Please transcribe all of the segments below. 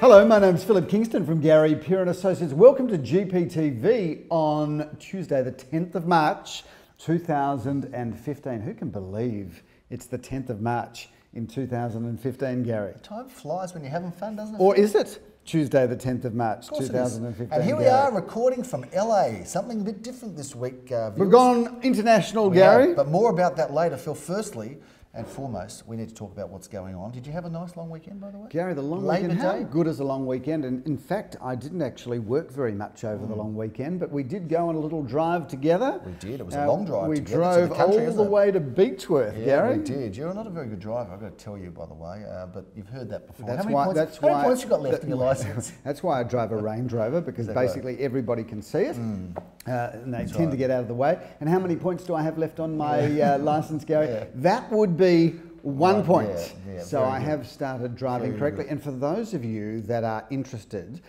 Hello, my name's Phillip Kingston from Gary Peer & Associates. Welcome to GPTV on Tuesday the 10th of March 2015. Who can believe it's the 10th of March in 2015, Gary? Time flies when you're having fun, doesn't it? Or is it Tuesday the 10th of March 2015? And here we are recording from LA, something a bit different this week. We've gone international, Gary. But more about that later, Phil. Firstly and foremost, we need to talk about what's going on. Did you have a nice long weekend, by the way? Gary, the long weekend, how good is a long weekend? And in fact, I didn't actually work very much over the long weekend, but we did go on a little drive together. We did. It was a long drive. We together drove to the country, all the way to Beechworth, Gary. We did. You're not a very good driver, I've got to tell you, by the way, but you've heard that before. How many points you got left in your licence? That's why I drive a Range Rover, because basically everybody can see it, and they tend to get out of the way. And how many points do I have left on my licence, Gary? That would be 1 point. So I have started driving correctly. And for those of you that are interested,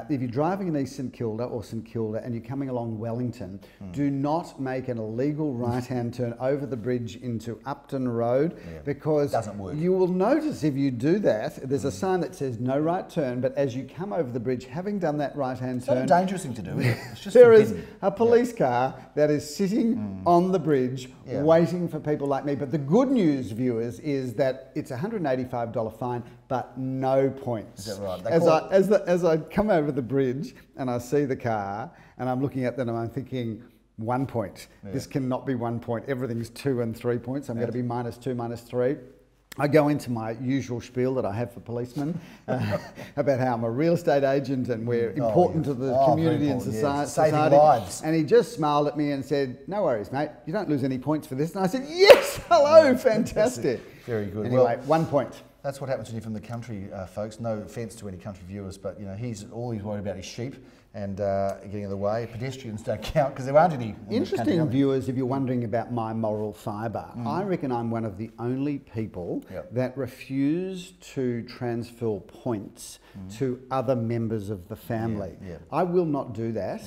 if you're driving in East St Kilda or St Kilda and you're coming along Wellington, do not make an illegal right-hand turn over the bridge into Upton Road, because you will notice if you do that, there's a sign that says no right turn, but as you come over the bridge, having done that right-hand turn... It's not a dangerous thing to do, is it? It's just there is a police car that is sitting on the bridge waiting for people like me. But the good news, viewers, is that it's a $185 fine, but no points. Is that right? As I come over the bridge and I see the car and I'm looking at them and I'm thinking, 1 point. This cannot be 1 point. Everything's 2 and 3 points. I'm going to be -2, -3. I go into my usual spiel that I have for policemen about how I'm a real estate agent and we're important to the community and society. Saving lives. And he just smiled at me and said, "No worries, mate. You don't lose any points for this." And I said, "Yes, hello, fantastic." Very good. Anyway, 1 point. That's what happens when you're from the country, folks. No offence to any country viewers, but you know he's worried about his sheep and getting in the way. Pedestrians don't count because there aren't any. Interesting, viewers, if you're wondering about my moral fibre, I reckon I'm one of the only people that refuse to transfer points to other members of the family. I will not do that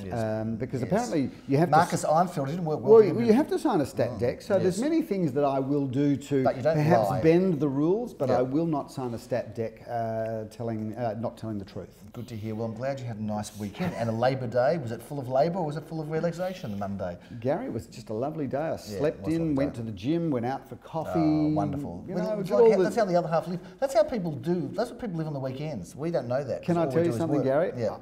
because apparently you have Marcus Einfeld didn't work well. Well, you have to sign a stat deck, so there's many things that I will do to perhaps bend the rules, but I will not sign a stat deck not telling the truth. Good to hear. Well, I'm glad you had a nice weekend and a Labor Day. Was it full of labour or was it full of relaxation Monday? Gary, it was just a lovely day. I slept in, went to the gym, went out for coffee. Oh, wonderful. You know, that's how the other half live. That's how people do. That's what people live on the weekends. We don't know that. Can I tell you something, Gary? Yeah.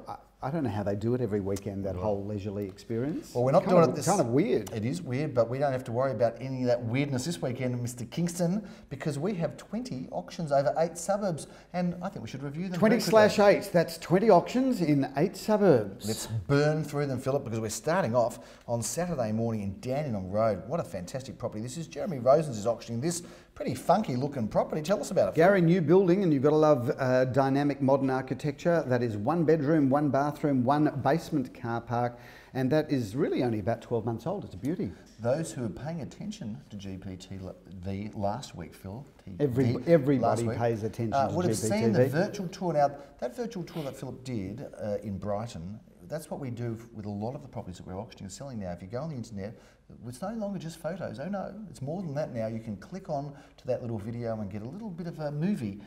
I don't know how they do it every weekend, that whole leisurely experience. Well, we're not doing it It's kind of weird. It is weird, but we don't have to worry about any of that weirdness this weekend, Mr. Kingston, because we have 20 auctions over 8 suburbs, and I think we should review them. 20/8, that's 20 auctions in 8 suburbs. Let's burn through them, Philip, because we're starting off on Saturday morning in Dandenong Road. What a fantastic property. This is Jeremy Rosens is auctioning this pretty funky looking property. Tell us about it, Gary. New building, and you've got to love dynamic modern architecture. That is 1 bedroom, 1 bathroom, 1 basement car park, and that is really only about 12 months old. It's a beauty. Those who are paying attention to GPTV last week, Phil. Everybody pays attention to GPTV. Would have seen the virtual tour. Now, that virtual tour that Philip did in Brighton, that's what we do with a lot of the properties that we're auctioning and selling now. If you go on the internet, it's no longer just photos. Oh no, it's more than that now. You can click on to that little video and get a little bit of a movie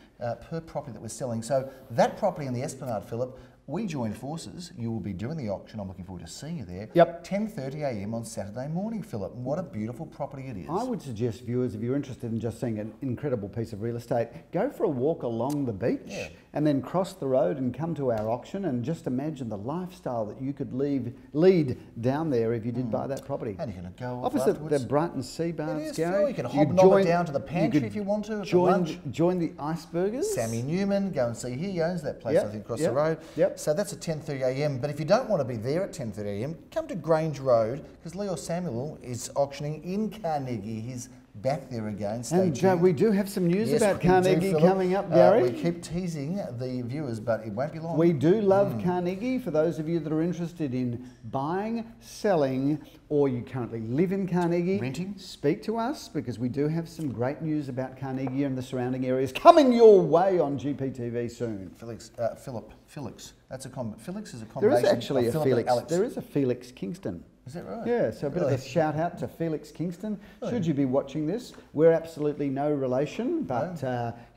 per property that we're selling. So that property in the Esplanade, Philip, we joined forces. You will be doing the auction. I'm looking forward to seeing you there. 10:30 a.m. on Saturday morning, Philip. What a beautiful property it is. I would suggest, viewers, if you're interested in just seeing an incredible piece of real estate, go for a walk along the beach and then cross the road and come to our auction and just imagine the lifestyle that you could lead down there if you did buy that property. And you're going to go opposite afterwards. the Brighton Sea Baths, It is, Gary. Phil. You can hobnob it down to the pantry if you want to. Join the Icebergers. Sammy Newman, go and see. He owns that place, I think, across the road. So that's at 10:30 a.m. But if you don't want to be there at 10:30 a.m, come to Grange Road, because Leo Samuel is auctioning in Carnegie. He's back there again. Stay tuned. We do have some news about Carnegie coming up, Gary. We keep teasing the viewers, but it won't be long. We do love Carnegie. For those of you that are interested in buying, selling, or you currently live in Carnegie, renting, speak to us, because we do have some great news about Carnegie and the surrounding areas coming your way on GPTV soon. Phillip. That's a Felix is a combination. There is actually of a Felix. Alex. There is a Felix Kingston. Is that right? Yeah, so a bit of a shout out to Phillip Kingston. Should you be watching this, we're absolutely no relation, but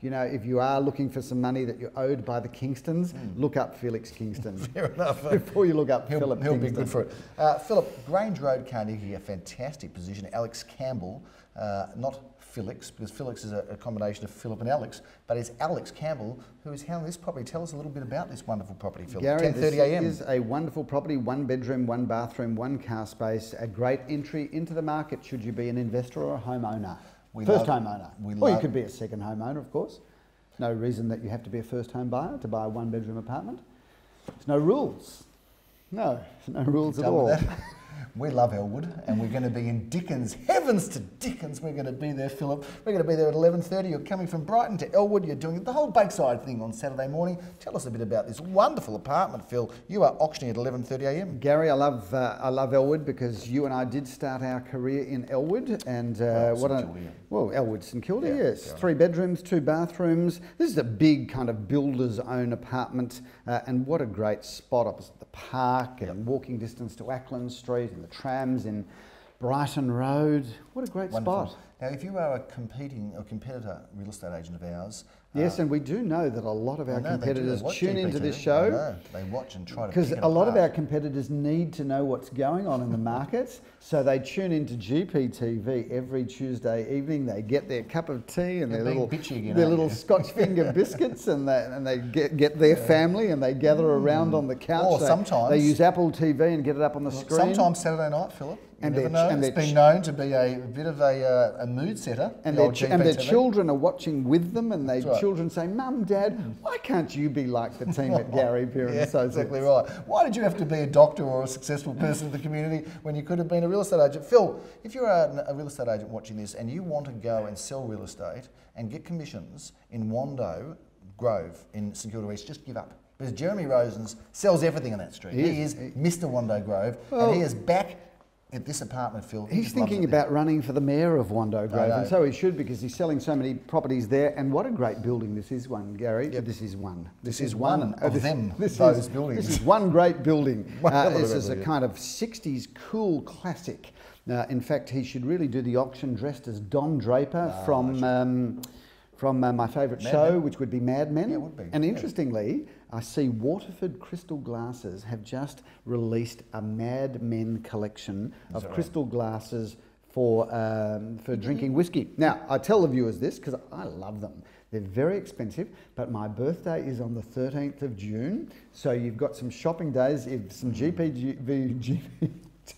you know, if you are looking for some money that you're owed by the Kingstons, look up Phillip Kingston. Fair enough. Before you look up Phillip Kingston. He'll be good for it. Phillip, Grange Road, Carnegie, a fantastic position. Alex Campbell, not Felix, because Felix is a combination of Philip and Alex, but it's Alex Campbell who is handling this property. Tell us a little bit about this wonderful property, Phil. Gary, 10:30 a.m. This is a wonderful property, 1 bedroom, 1 bathroom, 1 car space, a great entry into the market should you be an investor or a homeowner. First homeowner. Or you could be a second homeowner, of course. No reason that you have to be a first home buyer to buy a 1 bedroom apartment. There's no rules. No rules at all. We love Elwood, and we're going to be in Dickens. Heavens to Dickens, we're going to be there, Phillip. We're going to be there at 11:30. You're coming from Brighton to Elwood. You're doing the whole Bakeside thing on Saturday morning. Tell us a bit about this wonderful apartment, Phil. You are auctioning at 11:30 a.m. Gary, I love Elwood because you and I did start our career in Elwood, and Elwood, St Kilda, yes. 3 bedrooms, 2 bathrooms. This is a big kind of builder's own apartment, and what a great spot opposite the park and walking distance to Ackland Street and the trams in Brighton Road. What a great spot. Now, if you are a competitor real estate agent of ours... Yes, and we do know that a lot of our competitors tune into this show. I know. They watch and try to because a lot of our competitors need to know what's going on in the markets, so they tune into GPTV every Tuesday evening. They get their cup of tea and their little Scotch finger biscuits, and they get their family and they gather around on the couch. Or sometimes they use Apple TV and get it up on the screen. Sometimes Saturday night, Phillip. And it's been known to be a bit of a mood setter. And their children are watching with them, and children say, "Mum, Dad, why can't you be like the team at Gary Beer and Associates?" Exactly right. Why did you have to be a doctor or a successful person in the community when you could have been a real estate agent? Phil, if you're a real estate agent watching this and you want to go and sell real estate and get commissions in Wando Grove in St Kilda East, just give up. Because Jeremy Rosens sells everything on that street. He is Mr. Wando Grove, and he is back at this apartment, Phil. He's thinking about running for the mayor of Wando Grove, and so he should, because he's selling so many properties there. And what a great building this is, Gary. Yep. This is one. This is one of those buildings. This is one great building. This is a kind of 60s cool classic. In fact, he should really do the auction dressed as Don Draper from my favourite show, which would be Mad Men. Yeah, it would be. And interestingly, I see Waterford Crystal Glasses have just released a Mad Men collection of crystal glasses for drinking whiskey. Now, I tell the viewers this because I love them. They're very expensive, but my birthday is on the 13th of June, so you've got some shopping days. If some GPTV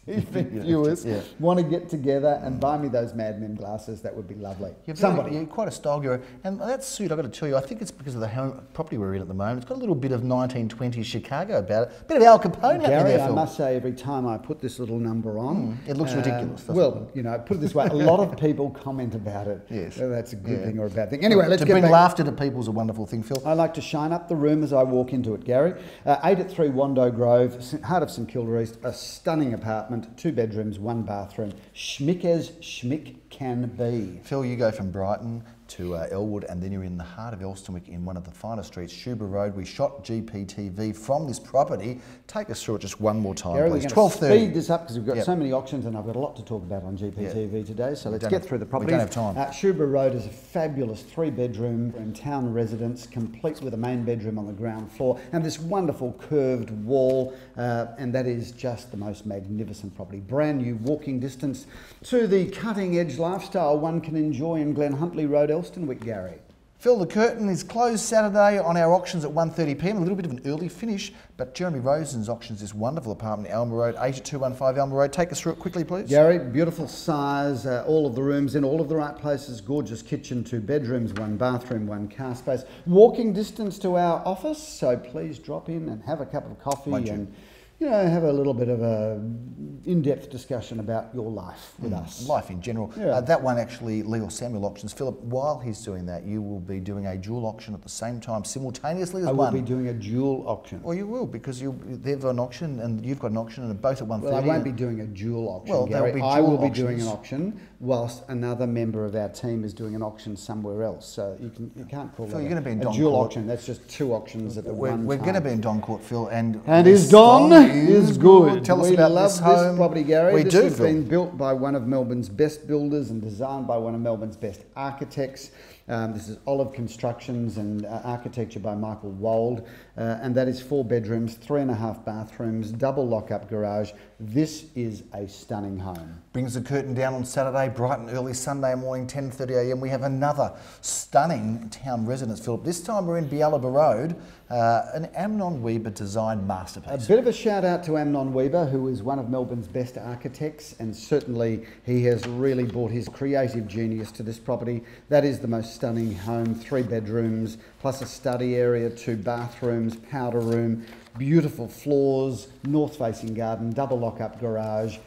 viewers want to get together and buy me those Mad Men glasses, that would be lovely. You're quite a style guru. And that suit, I've got to tell you, I think it's because of the home property we're in at the moment. It's got a little bit of 1920s Chicago about it. A bit of Al Capone happening there, Phil. I must say, every time I put this little number on... it looks ridiculous. Well, you know, put it this way, a lot of people comment about it. Yes. Whether that's a good thing or a bad thing. Anyway, let's get back. To bring laughter to people is a wonderful thing, Phil. I like to shine up the room as I walk into it, Gary. 883 Wando Grove, heart of St Kilda East, a stunning apartment, 2 bedrooms, 1 bathroom. Schmick as schmick can be. Phil, you go from Brighton to Elwood, and then you're in the heart of Elstonwick in one of the finest streets, Shuba Road. We shot GPTV from this property. Take us through it just one more time, please. 12:30. We're going to speed this up because we've got so many auctions, and I've got a lot to talk about on GPTV today, so let's get through the properties. We don't have time. Shuba Road is a fabulous 3-bedroom in town residence, complete with a main bedroom on the ground floor, and this wonderful curved wall, and that is just the most magnificent property. Brand new walking distance to the cutting-edge lifestyle one can enjoy in Glen Huntly Road, Elstonwick, Gary. Phil, the curtain is closed Saturday on our auctions at 1:30 p.m. A little bit of an early finish, but Jeremy Rosen's auctions this wonderful apartment in Elmer Road, 8215 Elmer Road. Take us through it quickly, please. Gary, beautiful size, all of the rooms in all of the right places, gorgeous kitchen, 2 bedrooms, 1 bathroom, 1 car space. Walking distance to our office, so please drop in and have a cup of coffee and have a little bit of a in-depth discussion about your life with us. Life in general. Yeah. That one actually, Lee or Samuel Auctions. Philip, while he's doing that, you will be doing a dual auction at the same time, simultaneously as one. I will be doing a dual auction. Well, you will, because they've got an auction and you've got an auction, and both at 1:30. Well, I won't be doing a dual auction, Gary. I will be doing an auction whilst another member of our team is doing an auction somewhere else. So you can't call that you're going to be in a dual auction. That's just 2 auctions at the one time. We're going to be in Don Court, Phil. And is Don is good. Tell us about this home. this property, Gary. This has Phil. been built by one of Melbourne's best builders and designed by one of Melbourne's best architects. This is Olive Constructions and Architecture by Michael Wold, and that is 4 bedrooms, 3.5 bathrooms, double lock-up garage. This is a stunning home. Brings the curtain down on Saturday, bright and early Sunday morning, 10:30 a.m. We have another stunning town residence, Philip. This time we're in Bialaba Road, an Amnon Weber design masterpiece. A bit of a shout out to Amnon Weber, who is one of Melbourne's best architects, and certainly he has really brought his creative genius to this property. That is the most stunning home, 3 bedrooms, plus a study area, 2 bathrooms, powder room, beautiful floors, north-facing garden, double lock-up garage.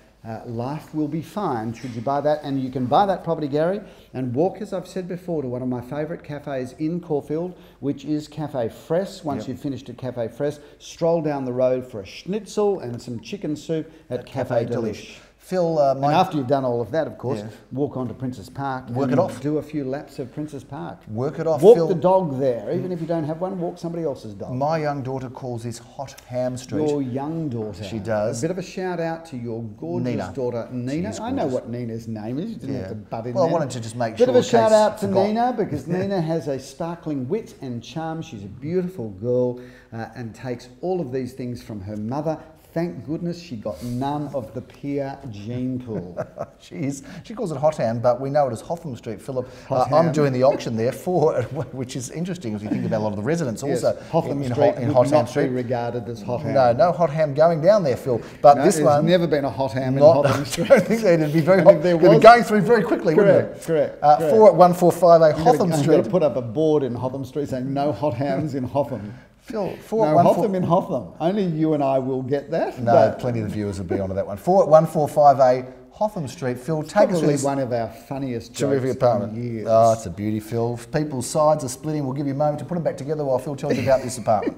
Life will be fine should you buy that, and you can buy that property, Gary, and walk, as I've said before, to one of my favourite cafes in Caulfield, which is Cafe Fress. Once you've finished at Cafe Fress, stroll down the road for a schnitzel and some chicken soup at Cafe Delish. Phil, and after you've done all of that, of course, walk on to Princess Park. Work it off. Do a few laps of Princess Park. Work it off, Walk Phil. the dog there. Even if you don't have one, walk somebody else's dog. My young daughter calls this Hot Ham Street. Your young daughter. She does. A bit of a shout out to your gorgeous daughter, Nina. I know what Nina's name is. You didn't have to butt in there. Well, I wanted to just make sure. Bit of a shout out to Nina, because Nina has a sparkling wit and charm. She's a beautiful girl and takes all of these things from her mother. Thank goodness she got none of the Pia gene pool. She calls it Hot Ham, but we know it as Hotham Street, Philip. I'm doing the auction there for, which is interesting as we think about a lot of the residents also. Hotham Street in Hotham Street be regarded as hot ham. No hot ham going down there, Phil. But this one, never been a hot ham in Hotham Street. I don't think it'd be very hot. It'd be going through very quickly, wouldn't it? Correct. 41458 Hotham Street. You've got to put up a board in Hotham Street saying no hot hams in Hotham. Phil, no, Hotham in Hotham. Only you and I will get that. No, plenty of the viewers will be onto that one. 41458 Hotham Street. Phil, take us through one of our funniest terrific apartment. In years. Oh, it's a beauty, Phil. People's sides are splitting. We'll give you a moment to put them back together while Phil tells you about this apartment.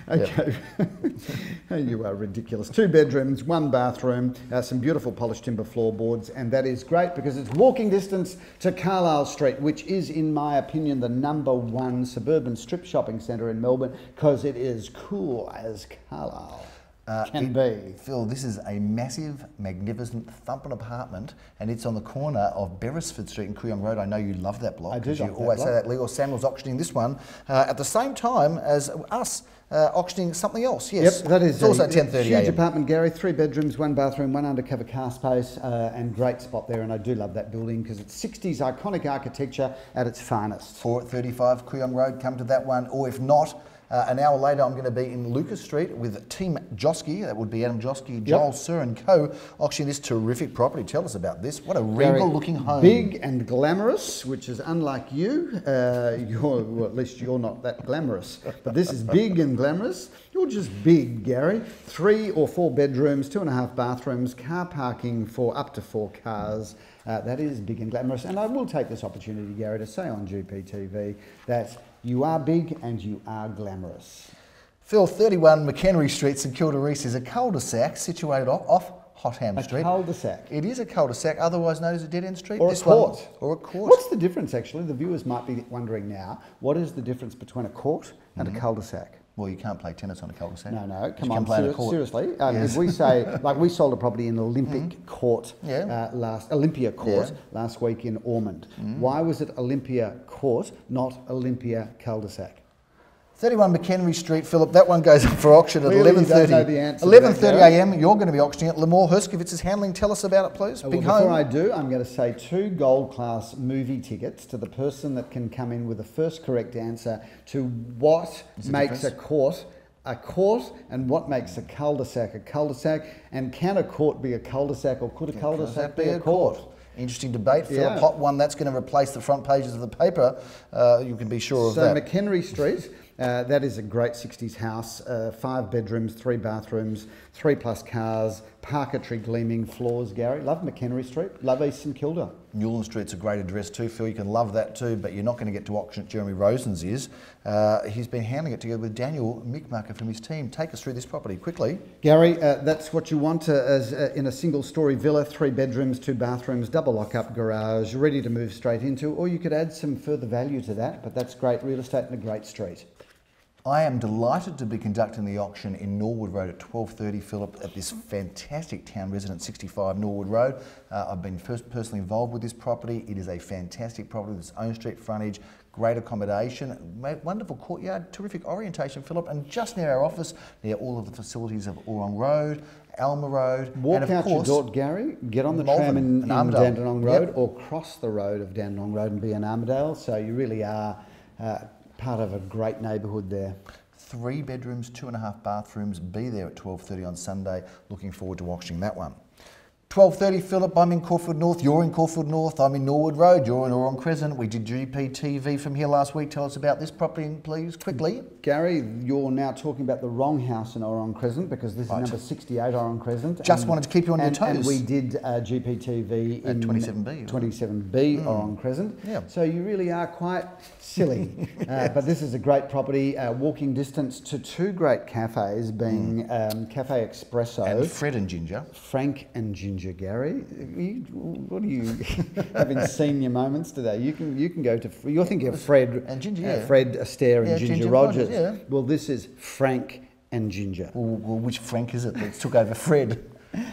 Okay. You are ridiculous. 2 bedrooms, 1 bathroom, some beautiful polished timber floorboards, and that is great because it's walking distance to Carlisle Street, which is, in my opinion, the #1 suburban strip shopping centre in Melbourne, because it is cool as Carlisle. Can be. Phil, this is a massive, magnificent, thumping apartment, and it's on the corner of Beresford Street and Kooyong Road. I know you love that block. I do. You always say that. Leo Samuel's auctioning this one at the same time as us auctioning something else. Yes. Yep, that is. It's also 10:30 a.m. Huge apartment, Gary. 3 bedrooms, 1 bathroom, 1 undercover car space, and great spot there. And I do love that building because it's 60s iconic architecture at its finest. 435 Kooyong Road. Come to that one, or if not. An hour later, I'm going to be in Lucas Street with Team Josky. That would be Adam Josky, Joel Sir and Co. auctioning this terrific property. Tell us about this. What a regal-looking home. Big and glamorous, which is unlike you. Well, at least you're not that glamorous. But this is big and glamorous. You're just big, Gary. 3 or 4 bedrooms, 2.5 bathrooms, car parking for up to 4 cars. That is big and glamorous. And I will take this opportunity, Gary, to say on GPTV that you are big and you are glamorous. Phil, 31 McHenry Street, St Kilda East is a cul-de-sac situated off Hot Ham Street. A cul-de-sac. It is a cul-de-sac, otherwise known as a dead-end street. Or a court. Or a court. What's the difference, actually? The viewers might be wondering now, what is the difference between a court and a cul-de-sac? Well, you can't play tennis on a cul-de-sac. No, come on, seriously. If we say, like we sold a property in Olympic Court, Olympia Court last week in Ormond. Why was it Olympia Court, not Olympia cul-de-sac? 31 McHenry Street, Philip. That one goes up for auction at 11:30. 11:30 a.m. You're going to be auctioning it. Lamore Herskowitz is handling. Tell us about it, please. Big home. Before I do, I'm going to say 2 gold class movie tickets to the person that can come in with the first correct answer to what makes a court, and what makes a cul-de-sac, and can a court be a cul-de-sac, or could a cul-de-sac be a court? Interesting debate, Philip. Hot one. That's going to replace the front pages of the paper. You can be sure of that. So McHenry Street, that is a great 60s house. 5 bedrooms, 3 bathrooms, 3+ cars, parquetry gleaming floors, Gary. Love McHenry Street. Love East St Kilda. Newland Street's a great address too, Phil. You can love that too, but you're not going to get to auction at Jeremy Rosen's is. He's been handling it together with Daniel Mickmaker from his team. Take us through this property quickly. Gary, that's what you want as in a single-storey villa, 3 bedrooms, 2 bathrooms, double lock-up garage, ready to move straight into, or you could add some further value to that, but that's great real estate in a great street. I am delighted to be conducting the auction in Norwood Road at 12:30, Philip, at this fantastic town resident, 65 Norwood Road. I've been personally involved with this property. It is a fantastic property with its own street frontage, great accommodation, wonderful courtyard, terrific orientation, Philip, and just near our office, near all of the facilities of Orong Road, Alma Road. Walk and out your door, Gary, get on the tram in Dandenong Road, or cross the road of Dandenong Road and be in Armidale. So you really are part of a great neighbourhood there. 3 bedrooms, 2.5 bathrooms. Be there at 12:30 on Sunday. Looking forward to auctioning that one. 12:30, Philip, I'm in Caulfield North, you're in Caulfield North, I'm in Norwood Road, you're in Orong Crescent. We did GPTV from here last week. Tell us about this property, please, quickly. Gary, you're now talking about the wrong house in Orong Crescent, because this is number 68 Orong Crescent. Just wanted to keep you on your toes. And we did GPTV in 27B. 27B Orong Crescent. Yeah. So you really are quite silly. But this is a great property, walking distance to 2 great cafes, being Cafe Espresso. And Fred and Ginger. Frank and Ginger. Gary, what are you having senior moments today? You can go to. You're thinking of Fred and Ginger, Fred Astaire and Ginger Rogers. Yeah. Well, this is Frank and Ginger. Well, which Frank is it that took over Fred?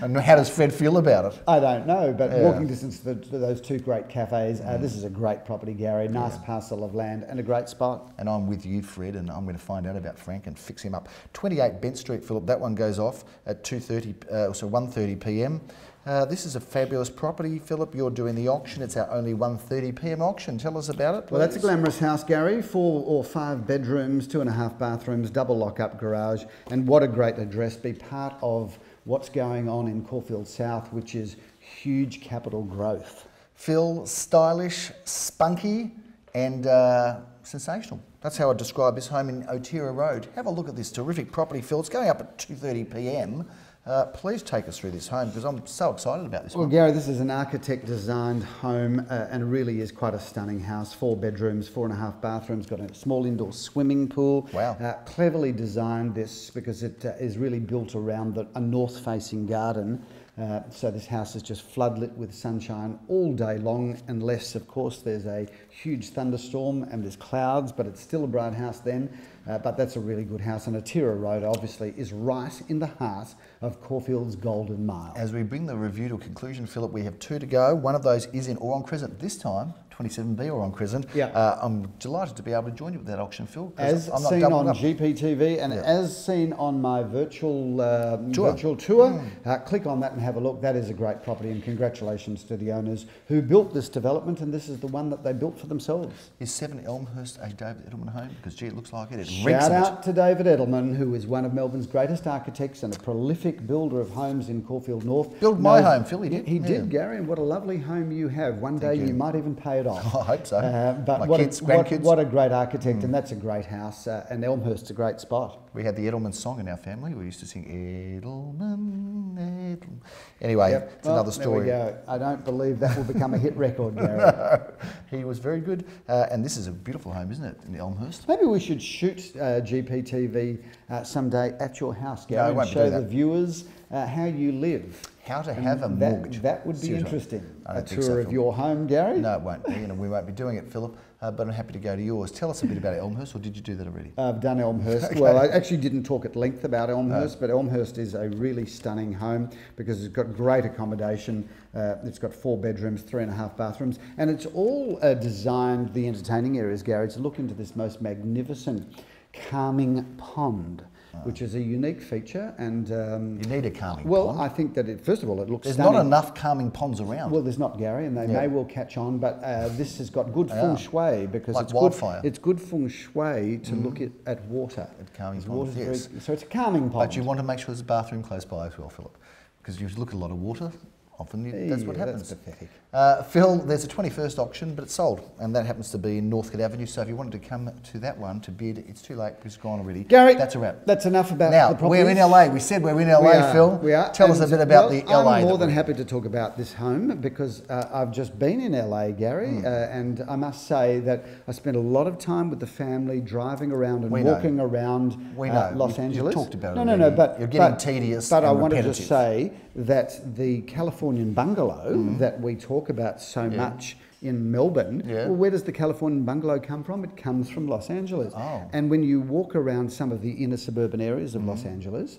And how does Fred feel about it? I don't know, but walking distance to those 2 great cafes. This is a great property, Gary. Nice parcel of land and a great spot. And I'm with you, Fred, and I'm going to find out about Frank and fix him up. 28 Bent Street, Philip. That one goes off at 1:30 p.m. This is a fabulous property, Philip. You're doing the auction. It's our only 1:30 p.m. auction. Tell us about it, please. Well, that's a glamorous house, Gary. 4 or 5 bedrooms, 2.5 bathrooms, double lock-up garage, and what a great address. Be part of what's going on in Caulfield South, which is huge capital growth. Phil, stylish, spunky, and sensational. That's how I describe this home in Otira Road. Have a look at this terrific property, Phil. It's going up at 2:30 p.m. Please take us through this home, because I'm so excited about this one. Well, Gary, this is an architect-designed home and really is quite a stunning house. 4 bedrooms, 4.5 bathrooms, got a small indoor swimming pool. Wow. Cleverly designed this because it is really built around a north-facing garden. So this house is just floodlit with sunshine all day long, unless, of course, there's a huge thunderstorm and there's clouds, but it's still a bright house then. But that's a really good house, and Otira Road obviously is right in the heart of Caulfield's Golden Mile. As we bring the review to a conclusion, Philip, we have 2 to go. One of those is in Orong Crescent this time, 27B Orong Crescent. Yeah. I'm delighted to be able to join you with that auction, Phil. As seen on GPTV and as seen on my virtual tour, click on that and have a look. That is a great property, and congratulations to the owners who built this development, and this is the one that they built for themselves. Is 7 Elmhurst a David Edelman home? Because, gee, it looks like it. Shout out to David Edelman, who is one of Melbourne's greatest architects and a prolific builder of homes in Caulfield North. Built my home, Phil, he did. He did, Gary, and what a lovely home you have. One day you might even pay it off. I hope so. But My grandkids. What a great architect, and that's a great house, and Elmhurst's a great spot. We had the Edelman song in our family. We used to sing Edelman, Edelman. Anyway, it's another story. There we go. I don't believe that will become a hit record, Gary. He was very good. And this is a beautiful home, isn't it, in Elmhurst? Maybe we should shoot GPTV someday at your house, Gary, No, and show the viewers how you live. How to have a mortgage. That would be interesting. A tour of your home, Gary? No, it won't be. We won't be doing it, Philip. But I'm happy to go to yours. Tell us a bit about Elmhurst, or did you do that already? I've done Elmhurst. Okay. Well, I actually didn't talk at length about Elmhurst, but Elmhurst is a really stunning home because it's got great accommodation. It's got 4 bedrooms, 3.5 bathrooms, and it's all designed, the entertaining areas, Gary, to look into this most magnificent calming pond, which is a unique feature. And you need a calming pond. Well, I think that first of all, it looks There's stunning. not enough calming ponds around. Well, there's not, Gary, and they may well catch on, but this has got good feng shui because like it's wildfire. It's good feng shui to look at water. At calming ponds, yes. So it's a calming pond. But you want to make sure there's a bathroom close by as well, Philip, because you look at a lot of water. Often that's what happens. That's pathetic. Phil, there's a 21st auction, but it's sold, and that happens to be in Northcote Avenue. So if you wanted to come to that one to bid, it's too late because it's gone already. Gary, that's a wrap. That's enough about now, the properties. We're in LA. We said we're in LA, Phil. We are. Tell us a bit about the LA. I'm more than happy to talk about this home because I've just been in LA, Gary, and I must say that I spent a lot of time with the family driving around and walking around Los Angeles. You've talked about it. No, but you're getting tedious. But and I wanted repetitive. to say that the Californian bungalow that we talk about so much in Melbourne. Yeah. Well, where does the Californian bungalow come from? It comes from Los Angeles. Oh. And when you walk around some of the inner suburban areas of Los Angeles,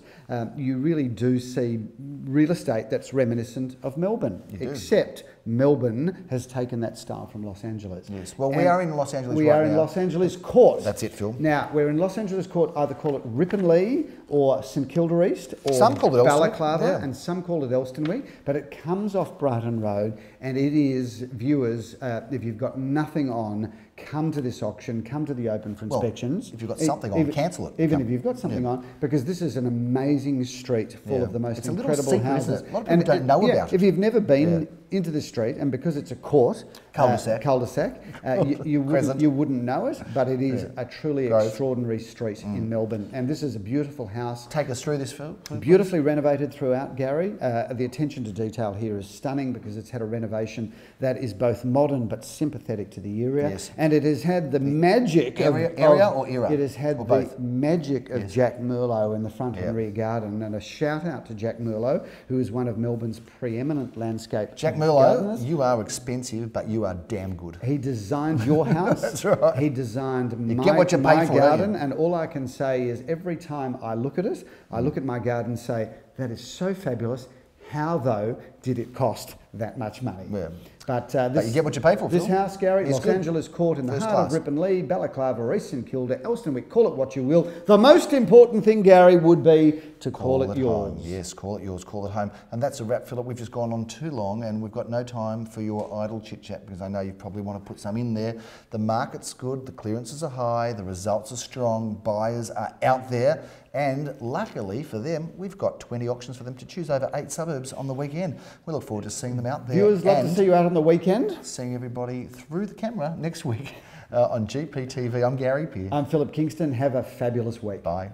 you really do see real estate that's reminiscent of Melbourne, except Melbourne has taken that style from Los Angeles. Yes. Well, we are in Los Angeles We right are in now. Los Angeles Court. That's it, Phil. Now, we're in Los Angeles Court, either call it Ripponlea or St Kilda East or Some call it Balaclava, Elstonwy, and some call it Elstonwy, but it comes off Brighton Road, and it is, viewers, if you've got nothing on, come to this auction, come to the open for inspections. If you've got something on, cancel it. Even if you've got something on, because this is an amazing street full of the most incredible secret, houses. isn't it? A lot of people don't know about it. If you've never been into the street, and because it's a court, cul-de-sac, you wouldn't know it, but it is a truly extraordinary street in Melbourne. And this is a beautiful house. Take us through this, Phil. Beautifully renovated throughout, Gary. The attention to detail here is stunning because it's had a renovation that is both modern but sympathetic to the area. Yes. And it has had the magic area or era? It has had or the both? magic of Jack Merlot in the front and rear garden. And a shout out to Jack Merlot, who is one of Melbourne's preeminent landscape Jack gardeners. Merlot, you are expensive, but you are damn good. He designed your house. That's right. He designed my for, garden, and all I can say is every time I look at it, I look at my garden and say, that is so fabulous. How, though, did it cost that much money? Yeah. But you get what you pay for, This Phil. house, Gary, Los Angeles Court in the heart of Ripponlea, Balaclava, East St Kilda, Elstonwy, call it what you will. The most important thing, Gary, would be to call it yours. Home. Yes, call it yours, call it home. And that's a wrap, Philip. We've just gone on too long and we've got no time for your idle chit-chat because I know you probably want to put some in there. The market's good, the clearances are high, the results are strong, buyers are out there, and luckily for them, we've got 20 auctions for them to choose over 8 suburbs on the weekend. We look forward to seeing them out there. Viewers love to see you out on the weekend. Seeing everybody through the camera next week on GPTV. I'm Gary Peer. I'm Phillip Kingston. Have a fabulous week. Bye.